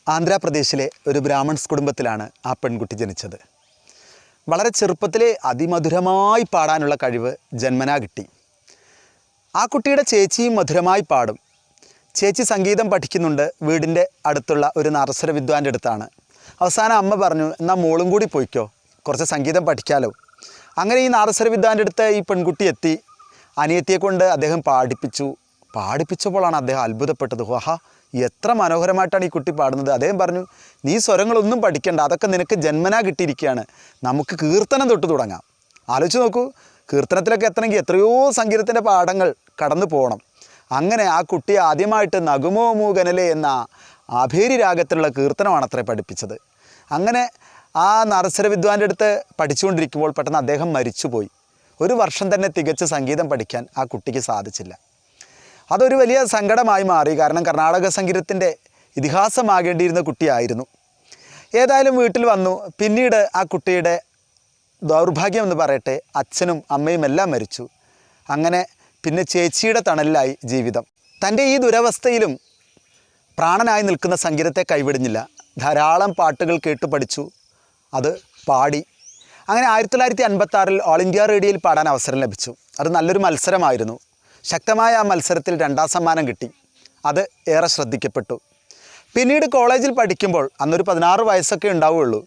ആന്ധ്രാപ്രദേശിലെ ഒരു ബ്രാഹ്മൺസ് കുടുംബത്തിലാണ് ആ പെൺകുട്ടി ജനിച്ചത്. വളരെ ചെറുപ്പത്തിലെ അതിമധുരമായി പാടാനുള്ള കഴിവ് ജന്മനാ കിട്ടി. ആ കുട്ടിയുടെ ചേച്ചിയും മധുരമായി പാടും. ചേച്ചി സംഗീതം പഠിക്കുന്നുണ്ട് വീടിൻ്റെ അടുത്തുള്ള ഒരു നർസറി വിദ്വാൻ്റെ അടുത്താണ്. അവസാനം അമ്മ പറഞ്ഞു, എന്നാൽ മോളും കൂടി പോയിക്കോ, കുറച്ച് സംഗീതം പഠിക്കാമല്ലോ. അങ്ങനെ ഈ നർസറി വിദ്വാൻ്റെ അടുത്ത് ഈ പെൺകുട്ടി എത്തി. അനിയത്തിയെ കൊണ്ട് അദ്ദേഹം പാടിപ്പിച്ചപ്പോഴാണ് അദ്ദേഹം അത്ഭുതപ്പെട്ടത്. ആഹാ, എത്ര മനോഹരമായിട്ടാണ് ഈ കുട്ടി പാടുന്നത്. അദ്ദേഹം പറഞ്ഞു, നീ സ്വരങ്ങളൊന്നും പഠിക്കണ്ട, അതൊക്കെ നിനക്ക് ജന്മനാ കിട്ടിയിരിക്കുകയാണ്, നമുക്ക് കീർത്തനം തൊട്ട് തുടങ്ങാം. ആലോചിച്ച് നോക്കൂ, കീർത്തനത്തിലൊക്കെ എത്തണമെങ്കിൽ എത്രയോ സംഗീതത്തിൻ്റെ പാഠങ്ങൾ കടന്നു പോകണം. അങ്ങനെ ആ കുട്ടി ആദ്യമായിട്ട് നഗുമോ മൂകനലെ എന്ന ആഭേരി രാഗത്തിലുള്ള കീർത്തനമാണ് അത്രേ പഠിപ്പിച്ചത്. അങ്ങനെ ആ നർസറി വിദ്വാൻ്റെ അടുത്ത് പഠിച്ചുകൊണ്ടിരിക്കുമ്പോൾ പെട്ടെന്ന് അദ്ദേഹം മരിച്ചുപോയി. ഒരു വർഷം തന്നെ തികച്ച് സംഗീതം പഠിക്കാൻ ആ കുട്ടിക്ക് സാധിച്ചില്ല. അതൊരു വലിയ സങ്കടമായി മാറി. കാരണം കർണാടക സംഗീതത്തിൻ്റെ ഇതിഹാസമാകേണ്ടിയിരുന്ന കുട്ടിയായിരുന്നു. ഏതായാലും വീട്ടിൽ വന്നു. പിന്നീട് ആ കുട്ടിയുടെ ദൗർഭാഗ്യം എന്ന് പറയട്ടെ, അച്ഛനും അമ്മയും എല്ലാം മരിച്ചു. അങ്ങനെ പിന്നെ ചേച്ചിയുടെ തണലിലായി ജീവിതം. തൻ്റെ ഈ ദുരവസ്ഥയിലും പ്രാണനായി നിൽക്കുന്ന സംഗീതത്തെ കൈവിടുന്നില്ല. ധാരാളം പാട്ടുകൾ കേട്ടു പഠിച്ചു, അത് പാടി. അങ്ങനെ 1956 ഓൾ ഇന്ത്യ റേഡിയോയിൽ പാടാൻ അവസരം ലഭിച്ചു. അത് നല്ലൊരു മത്സരമായിരുന്നു. ശക്തമായ ആ മത്സരത്തിൽ 2ാം സമ്മാനം കിട്ടി. അത് ഏറെ ശ്രദ്ധിക്കപ്പെട്ടു. പിന്നീട് കോളേജിൽ പഠിക്കുമ്പോൾ, അന്നൊരു 16 വയസ്സൊക്കെ ഉണ്ടാവുകയുള്ളൂ,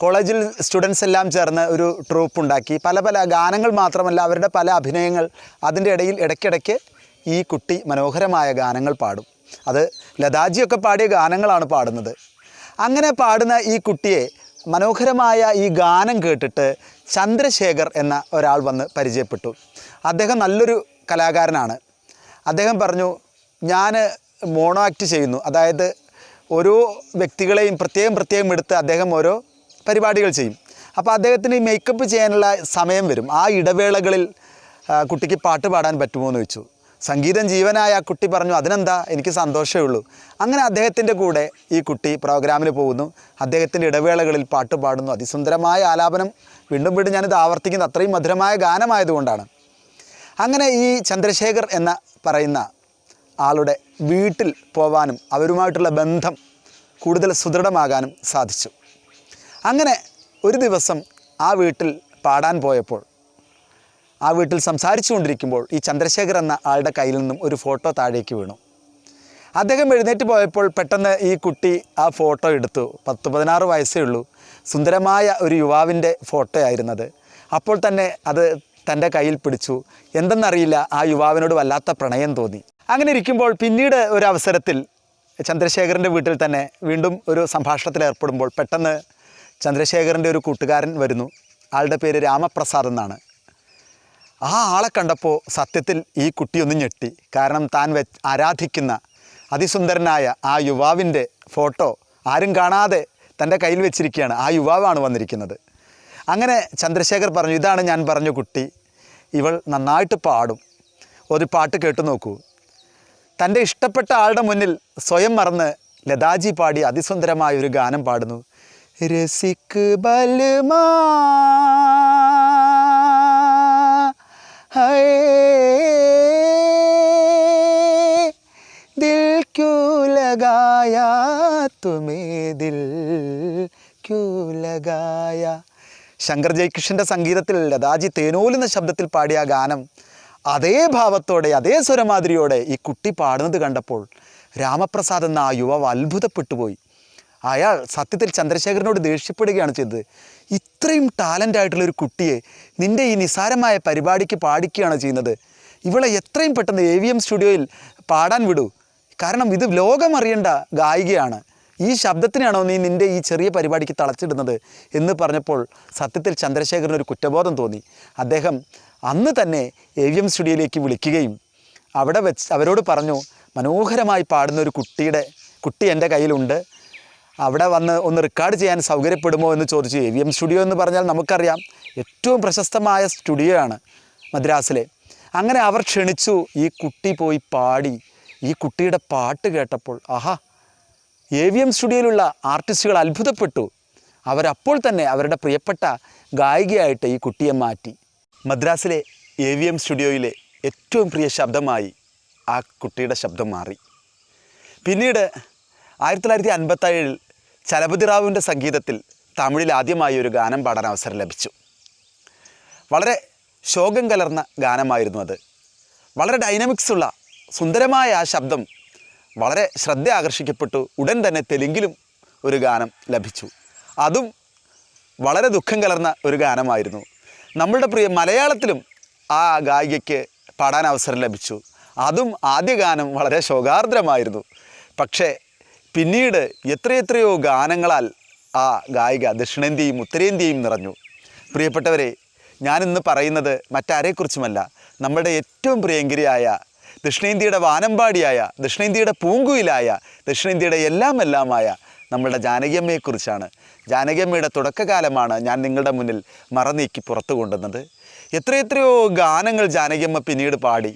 കോളേജിൽ സ്റ്റുഡൻസ് എല്ലാം ചേർന്ന് ഒരു ട്രൂപ്പ് ഉണ്ടാക്കി. പല പല ഗാനങ്ങൾ മാത്രമല്ല, അവരുടെ പല അഭിനയങ്ങൾ. അതിൻ്റെ ഇടയിൽ ഇടയ്ക്കിടയ്ക്ക് ഈ കുട്ടി മനോഹരമായ ഗാനങ്ങൾ പാടും. അത് ലതാജിയൊക്കെ പാടിയ ഗാനങ്ങളാണ് പാടുന്നത്. അങ്ങനെ പാടുന്ന ഈ കുട്ടിയെ മനോഹരമായ ഈ ഗാനം കേട്ടിട്ട് ചന്ദ്രശേഖർ എന്ന ഒരാൾ വന്ന് പരിചയപ്പെട്ടു. അദ്ദേഹം നല്ലൊരു കലാകാരനാണ്. അദ്ദേഹം പറഞ്ഞു, ഞാൻ മോണോ ആക്ട് ചെയ്യുന്നു. അതായത് ഓരോ വ്യക്തികളെയും പ്രത്യേകം എടുത്ത് അദ്ദേഹം ഓരോ പരിപാടികൾ ചെയ്യും. അപ്പോൾ അദ്ദേഹത്തിന് ഈ മേക്കപ്പ് ചെയ്യാനുള്ള സമയം വരും. ആ ഇടവേളകളിൽ കുട്ടിക്ക് പാട്ട് പാടാൻ പറ്റുമോ എന്ന് ചോദിച്ചു. സംഗീതം ജീവനായ ആ കുട്ടി പറഞ്ഞു, അതിനെന്താ, എനിക്ക് സന്തോഷമേ ഉള്ളൂ. അങ്ങനെ അദ്ദേഹത്തിൻ്റെ കൂടെ ഈ കുട്ടി പ്രോഗ്രാമിൽ പോകുന്നു. അദ്ദേഹത്തിൻ്റെ ഇടവേളകളിൽ പാട്ട് പാടുന്നു. അതിസുന്ദരമായ ആലാപനം. വീണ്ടും ഞാനിത് ആവർത്തിക്കുന്നത് അത്രയും മധുരമായ ഗാനമായതുകൊണ്ടാണ്. അങ്ങനെ ഈ ചന്ദ്രശേഖർ എന്ന പറയുന്ന ആളുടെ വീട്ടിൽ പോവാനും അവരുമായിട്ടുള്ള ബന്ധം കൂടുതൽ സുദൃഢമാകാനും സാധിച്ചു. അങ്ങനെ ഒരു ദിവസം ആ വീട്ടിൽ പാടാൻ പോയപ്പോൾ, ആ വീട്ടിൽ സംസാരിച്ചു കൊണ്ടിരിക്കുമ്പോൾ ഈ ചന്ദ്രശേഖർ എന്ന ആളുടെ കയ്യിൽ നിന്നും ഒരു ഫോട്ടോ താഴേക്ക് വീണു. അദ്ദേഹം എഴുന്നേറ്റ് പോയപ്പോൾ പെട്ടെന്ന് ഈ കുട്ടി ആ ഫോട്ടോ എടുത്തു. 10-16 വയസ്സേ ഉള്ളൂ. സുന്ദരമായ ഒരു യുവാവിൻ്റെ ഫോട്ടോ ആയിരുന്നത്. അപ്പോൾ തന്നെ അത് തൻ്റെ കയ്യിൽ പിടിച്ചു. എന്തെന്നറിയില്ല, ആ യുവാവിനോട് വല്ലാത്ത പ്രണയം തോന്നി. അങ്ങനെ ഇരിക്കുമ്പോൾ പിന്നീട് ഒരു അവസരത്തിൽ ചന്ദ്രശേഖറിൻ്റെ വീട്ടിൽ തന്നെ വീണ്ടും ഒരു സംഭാഷണത്തിൽ ഏർപ്പെടുമ്പോൾ പെട്ടെന്ന് ചന്ദ്രശേഖറിൻ്റെ ഒരു കൂട്ടുകാരൻ വരുന്നു. ആളുടെ പേര് രാമപ്രസാദ് എന്നാണ്. ആ ആളെ കണ്ടപ്പോൾ സത്യത്തിൽ ഈ കുട്ടിയൊന്ന് ഞെട്ടി. കാരണം താൻ ആരാധിക്കുന്ന അതിസുന്ദരനായ ആ യുവാവിൻ്റെ ഫോട്ടോ ആരും കാണാതെ തൻ്റെ കയ്യിൽ വെച്ചിരിക്കുകയാണ്. ആ യുവാവാണ് വന്നിരിക്കുന്നത്. അങ്ങനെ ചന്ദ്രശേഖർ പറഞ്ഞു, ഇതാണ് ഞാൻ പറഞ്ഞ കുട്ടി, ഇവൾ നന്നായിട്ട് പാടും, ഒരു പാട്ട് കേട്ടു നോക്കൂ. തൻ്റെ ഇഷ്ടപ്പെട്ട ആളുടെ മുന്നിൽ സ്വയം മറന്ന് ലതാജി പാടി അതിസുന്ദരമായ ഒരു ഗാനം പാടുന്നു. രസിക് ബൽമാ ഹൈ ദിൽ ക്യൂ ലഗായാ തുമേ ദിൽ ക്യൂ ലഗായാ. ശങ്കർ ജയകിഷൻ്റെ സംഗീതത്തിൽ ലതാജി തേനോലുന്ന ശബ്ദത്തിൽ പാടിയ ഗാനം അതേ ഭാവത്തോടെ അതേ സ്വരമാതിരിയോടെ ഈ കുട്ടി പാടുന്നത് കണ്ടപ്പോൾ രാമപ്രസാദ് എന്ന ആ യുവാവ് അത്ഭുതപ്പെട്ടുപോയി. അയാൾ സത്യത്തിൽ ചന്ദ്രശേഖരനോട് ദേഷ്യപ്പെടുകയാണ് ചെയ്തത്. ഇത്രയും ടാലൻ്റ് ആയിട്ടുള്ളൊരു കുട്ടിയെ നിൻ്റെ ഈ നിസ്സാരമായ പരിപാടിക്ക് പാടിക്കുകയാണ് ചെയ്യുന്നത്. ഇവളെ എത്രയും പെട്ടെന്ന് AVM സ്റ്റുഡിയോയിൽ പാടാൻ വിടൂ. കാരണം ഇത് ലോകമറിയേണ്ട ഗായികയാണ്. ഈ ശബ്ദത്തിനാണോ നീ നിൻ്റെ ഈ ചെറിയ പരിപാടിക്ക് തളച്ചിടുന്നത് എന്ന് പറഞ്ഞപ്പോൾ സത്യത്തിൽ ചന്ദ്രശേഖരനൊരു കുറ്റബോധം തോന്നി. അദ്ദേഹം അന്ന് തന്നെ AVM സ്റ്റുഡിയോയിലേക്ക് വിളിക്കുകയും അവിടെ വെച്ച് അവരോട് പറഞ്ഞു, മനോഹരമായി പാടുന്ന ഒരു കുട്ടി എൻ്റെ കയ്യിലുണ്ട്, അവിടെ വന്ന് ഒന്ന് റെക്കോർഡ് ചെയ്യാൻ സൗകര്യപ്പെടുമോ എന്ന് ചോദിച്ചു. AVM സ്റ്റുഡിയോ എന്ന് പറഞ്ഞാൽ നമുക്കറിയാം ഏറ്റവും പ്രശസ്തമായ സ്റ്റുഡിയോ ആണ് മദ്രാസിലെ. അങ്ങനെ അവർ ക്ഷണിച്ചു. ഈ കുട്ടി പോയി പാടി. ഈ കുട്ടിയുടെ പാട്ട് കേട്ടപ്പോൾ ആഹാ, AVM സ്റ്റുഡിയോയിലുള്ള ആർട്ടിസ്റ്റുകൾ അത്ഭുതപ്പെട്ടു. അവരപ്പോൾ തന്നെ അവരുടെ പ്രിയപ്പെട്ട ഗായികയായിട്ട് ഈ കുട്ടിയെ മാറ്റി. മദ്രാസിലെ AVM സ്റ്റുഡിയോയിലെ ഏറ്റവും പ്രിയ ശബ്ദമായി ആ കുട്ടിയുടെ ശബ്ദം മാറി. പിന്നീട് 1957 ചലപതി റാവുവിൻ്റെ സംഗീതത്തിൽ തമിഴിൽ ആദ്യമായി ഒരു ഗാനം പാടാൻ അവസരം ലഭിച്ചു. വളരെ ശോകം കലർന്ന ഗാനമായിരുന്നു അത്. വളരെ ഡൈനാമിക്സുള്ള സുന്ദരമായ ആ ശബ്ദം വളരെ ശ്രദ്ധ ആകർഷിക്കപ്പെട്ടു. ഉടൻ തന്നെ തെലുങ്കിലും ഒരു ഗാനം ലഭിച്ചു. അതും വളരെ ദുഃഖം കലർന്ന ഒരു ഗാനമായിരുന്നു. നമ്മളുടെ പ്രിയ മലയാളത്തിലും ആ ഗായികയ്ക്ക് പാടാൻ അവസരം ലഭിച്ചു. അതും ആദ്യ ഗാനം വളരെ ശോകാർദ്രമായിരുന്നു. പക്ഷേ പിന്നീട് എത്രയെത്രയോ ഗാനങ്ങളാൽ ആ ഗായിക ദക്ഷിണേന്ത്യയും ഉത്തരേന്ത്യയും നിറഞ്ഞു. പ്രിയപ്പെട്ടവരെ, ഞാനിന്ന് പറയുന്നത് മറ്റാരെക്കുറിച്ചുമല്ല, നമ്മുടെ ഏറ്റവും പ്രിയങ്കരിയായ ദക്ഷിണേന്ത്യയുടെ വാനമ്പാടിയായ, ദക്ഷിണേന്ത്യയുടെ പൂങ്കുയിലായ, ദക്ഷിണേന്ത്യയുടെ എല്ലാമായ നമ്മുടെ ജാനകിയമ്മയെക്കുറിച്ചാണ്. ജാനകിയമ്മയുടെ തുടക്കകാലമാണ് ഞാൻ നിങ്ങളുടെ മുന്നിൽ മറനീക്കി പുറത്തു കൊണ്ടുവന്നത്. എത്രയെത്രയോ ഗാനങ്ങൾ ജാനകിയമ്മ പിന്നീട് പാടി.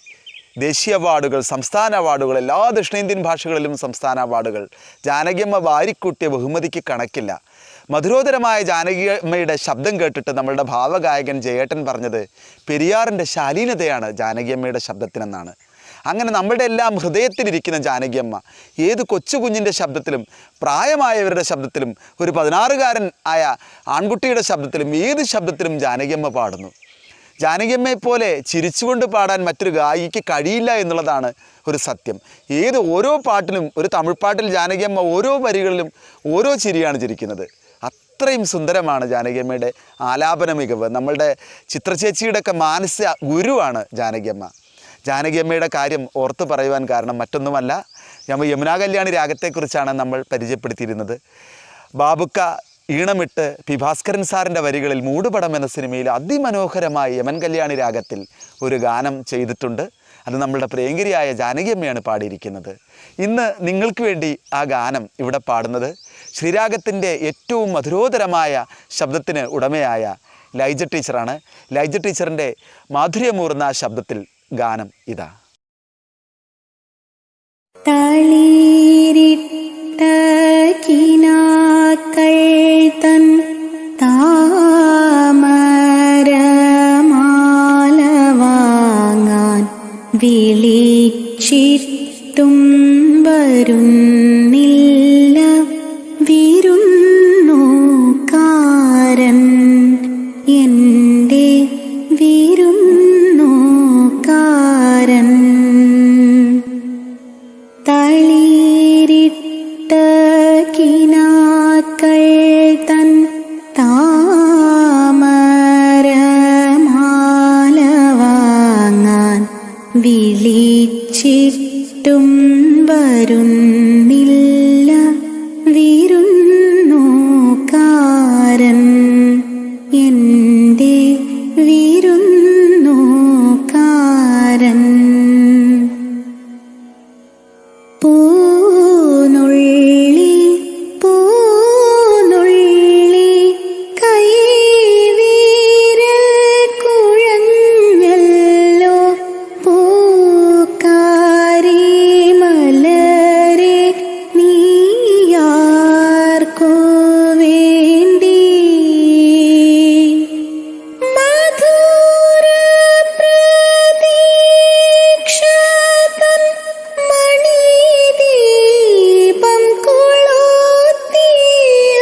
ദേശീയ അവാർഡുകൾ, സംസ്ഥാന അവാർഡുകൾ, എല്ലാ ദക്ഷിണേന്ത്യൻ ഭാഷകളിലും സംസ്ഥാന അവാർഡുകൾ. ജാനകിയമ്മ വാരിക്കൂട്ടിയ ബഹുമതിക്ക് കണക്കില്ല. മധുരോധരമായ ജാനകിയമ്മയുടെ ശബ്ദം കേട്ടിട്ട് നമ്മളുടെ ഭാവഗായകൻ ജയേട്ടൻ പറഞ്ഞത് പെരിയാറിൻ്റെ ശാലീനതയാണ് ജാനകിയമ്മയുടെ ശബ്ദത്തിനെന്നാണ്. അങ്ങനെ നമ്മളുടെ എല്ലാം ഹൃദയത്തിലിരിക്കുന്ന ജാനകിയമ്മ ഏത് കൊച്ചു കുഞ്ഞിൻ്റെ ശബ്ദത്തിലും, പ്രായമായവരുടെ ശബ്ദത്തിലും, ഒരു 16കാരൻ ആയ ആൺകുട്ടിയുടെ ശബ്ദത്തിലും, ഏത് ശബ്ദത്തിലും ജാനകിയമ്മ പാടുന്നു. ജാനകിയമ്മയെപ്പോലെ ചിരിച്ചുകൊണ്ട് പാടാൻ മറ്റൊരു ഗായികയ്ക്ക് കഴിയില്ല എന്നുള്ളതാണ് ഒരു സത്യം. ഓരോ പാട്ടിലും, ഒരു തമിഴ് പാട്ടിൽ ജാനകിയമ്മ ഓരോ വരികളിലും ഓരോ ചിരിയാണ് ചിരിക്കുന്നത്. അത്രയും സുന്ദരമാണ് ജാനകിയമ്മയുടെ ആലാപന മികവ്. നമ്മളുടെ ചിത്രചേച്ചിയുടെയൊക്കെ മാനസിക ഗുരുവാണ് ജാനകിയമ്മ. ജാനകിയമ്മയുടെ കാര്യം ഓർത്തു പറയുവാൻ കാരണം മറ്റൊന്നുമല്ല, യമുനാ കല്യാണി രാഗത്തെക്കുറിച്ചാണ് നമ്മൾ പരിചയപ്പെടുത്തിയിരുന്നത്. ബാബുക്ക ഈണമിട്ട് പി ഭാസ്കരൻ സാറിൻ്റെ വരികളിൽ മൂടുപടം എന്ന സിനിമയിൽ അതിമനോഹരമായി യമൻ കല്യാണി രാഗത്തിൽ ഒരു ഗാനം ചെയ്തിട്ടുണ്ട്. അത് നമ്മളുടെ പ്രിയങ്കരിയായ ജാനകിയമ്മയാണ് പാടിയിരിക്കുന്നത്. ഇന്ന് നിങ്ങൾക്ക് വേണ്ടി ആ ഗാനം ഇവിടെ പാടുന്നത് ശ്രീരാഗത്തിൻ്റെ ഏറ്റവും മധുരോധരമായ ശബ്ദത്തിന് ഉടമയായ ലൈജ ടീച്ചറാണ്. ലൈജ ടീച്ചറിൻ്റെ മാധുര്യമൂർന്ന ശബ്ദത്തിൽ ഗാനം ഇതാ. തൻ താമരമാല വാങ്ങാൻ വിളിച്ചിട്ടും വരുന്നില്ല വിരുന്നുകാരൻ, എൻ്റെ വിരുന്നുകാരൻ. തളിരിട്ട കിനാക്കൾ തൻ താമരമാല വാങ്ങാൻ വിളിച്ചിട്ടും വരുന്നില്ല വിരുന്നുകാരൻ, എൻ്റെ വിരുന്നുകാരൻ. പൂനുള്ളി പൂനുള്ളി കൈവിരൽ കുഴഞ്ഞല്ലോ, പൂക്കാരി മലരെ നീയാർക്കു വേണ്ടി. മധുര പ്രതീക്ഷ തൻ മണിദീപം കൊളുത്തിയ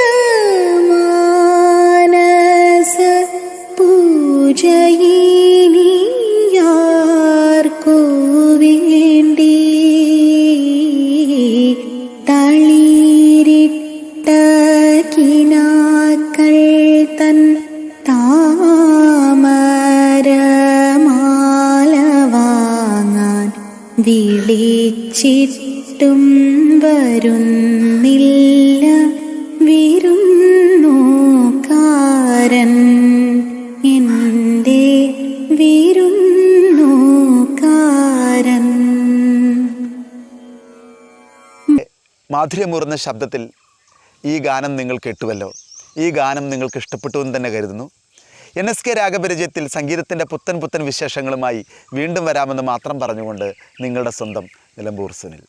മാനസ പൂജയിനിയാർക്കു വേണ്ടി. തളിരിട്ട കിനാക്കൾ തൻ താമരമാല വാങ്ങാൻ വിളിച്ചിട്ടും വരുന്നില്ല വിരുന്നുകാരൻ, എൻ്റെ വിരുന്നുകാരൻ. മാധുര്യമൂർന്ന ശബ്ദത്തിൽ ഈ ഗാനം നിങ്ങൾ കേട്ടുവല്ലോ. ഈ ഗാനം നിങ്ങൾക്ക് ഇഷ്ടപ്പെട്ടു എന്ന് തന്നെ കരുതുന്നു. NSK രാഗപരിചയത്തിൽ സംഗീതത്തിൻ്റെ പുത്തൻ വിശേഷങ്ങളുമായി വീണ്ടും വരാമെന്ന് മാത്രം പറഞ്ഞുകൊണ്ട് നിങ്ങളുടെ സ്വന്തം നിലമ്പൂർ സുനിൽ.